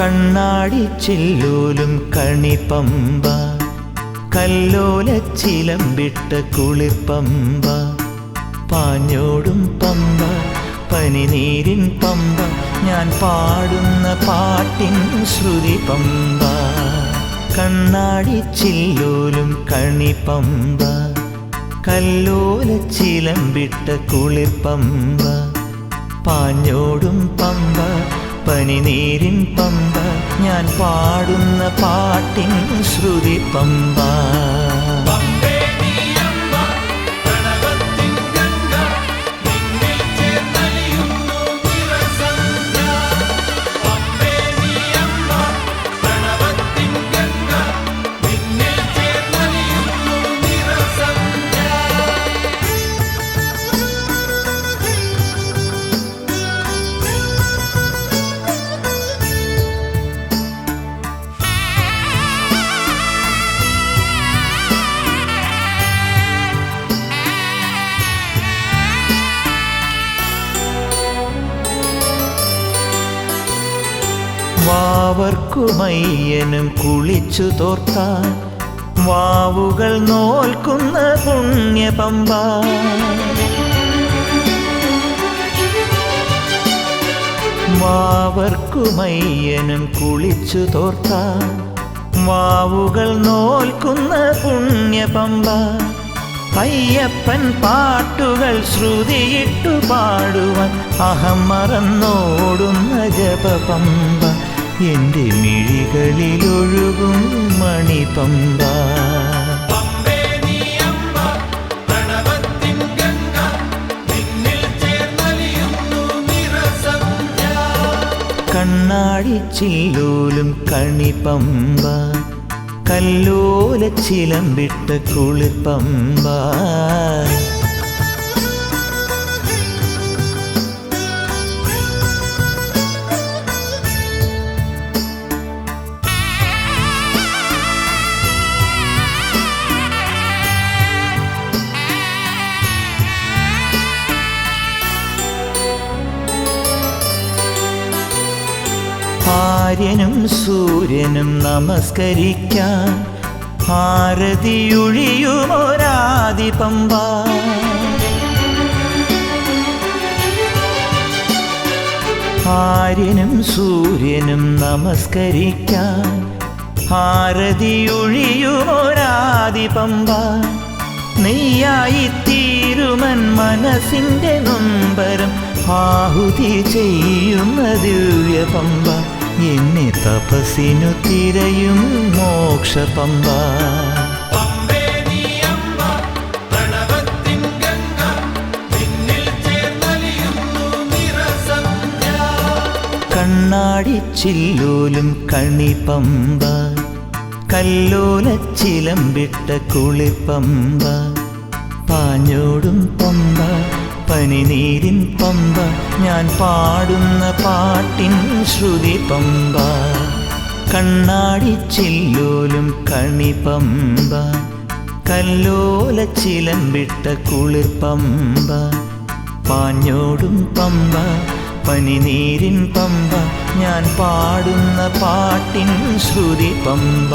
കണ്ണാടിച്ചില്ലൂലും കണിപ്പമ്പ, കല്ലോലച്ചിലമ്പിട്ട കുളിർപ്പമ്പ, പാഞ്ഞോടും പമ്പ, പനിനീരിൻ പമ്പ, ഞാൻ പാടുന്ന പാട്ടിൻ ശ്രുതി പമ്പ. കണ്ണാടിച്ചില്ലൂലും കണിപ്പമ്പ, കല്ലോലച്ചിലമ്പിട്ട കുളിർപ്പമ്പ, പാഞ്ഞോടും പമ്പ, പനിനീരിൻ പമ്പ, ഞാൻ പാടുന്ന പാട്ടിൻ ശ്രുതി പമ്പ. വാവർക്കുമയ്യനും കുളിച്ചു തോർത്താൻ വാവുകൾ നോൽക്കുന്ന പുണ്യപമ്പ. വാവർക്കുമയ്യനും കുളിച്ചു തോർത്താൻ വാവുകൾ നോൽക്കുന്ന പുണ്യപമ്പ. അയ്യപ്പൻ പാട്ടുകൾ ശ്രുതിയിട്ടു പാടുവാൻ അഹം മറന്നോടുന്ന ജപപമ്പ, എൻ്റെ മിഴികളിലൊഴുകും മണിപമ്പ. കണ്ണാടിച്ചില്ലൂലും കണിപ്പമ്പ, കല്ലോലച്ചിലമ്പിട്ട കുളിർപ്പമ്പ. ആര്യനും സൂര്യനും നമസ്കരിക്കാൻ ആരതിയൊഴിയുമൊരാദിപമ്പ. ആര്യനും സൂര്യനും നമസ്കരിക്കാൻ ആരതിയൊഴിയുമൊരാദിപമ്പ. നെയ്യായി തീരുമൻ മനസ്സിൻ്റെ നൊമ്പരം ആഹുതി ചെയ്യുന്ന ദിവ്യപമ്പ, എന്നെ തപസ്സിനു തിരയും മോക്ഷപമ്പ. കണ്ണാടിച്ചില്ലൂലും കണിപ്പമ്പ, കല്ലോലച്ചിലമ്പിട്ട കുളിർപ്പമ്പ, പാഞ്ഞോടും പമ്പ, പനിനീരിൻ പമ്പ, ഞാൻ പാടുന്ന പാട്ടിൻ ശ്രുതി പമ്പ. കണ്ണാടിച്ചില്ലൂലും കണിപ്പമ്പ, കല്ലോലച്ചിലമ്പിട്ട കുളിർപ്പമ്പ, പാഞ്ഞോടും പമ്പ, പനിനീരിൻ പമ്പ, ഞാൻ പാടുന്ന പാട്ടിൻ ശ്രുതി പമ്പ.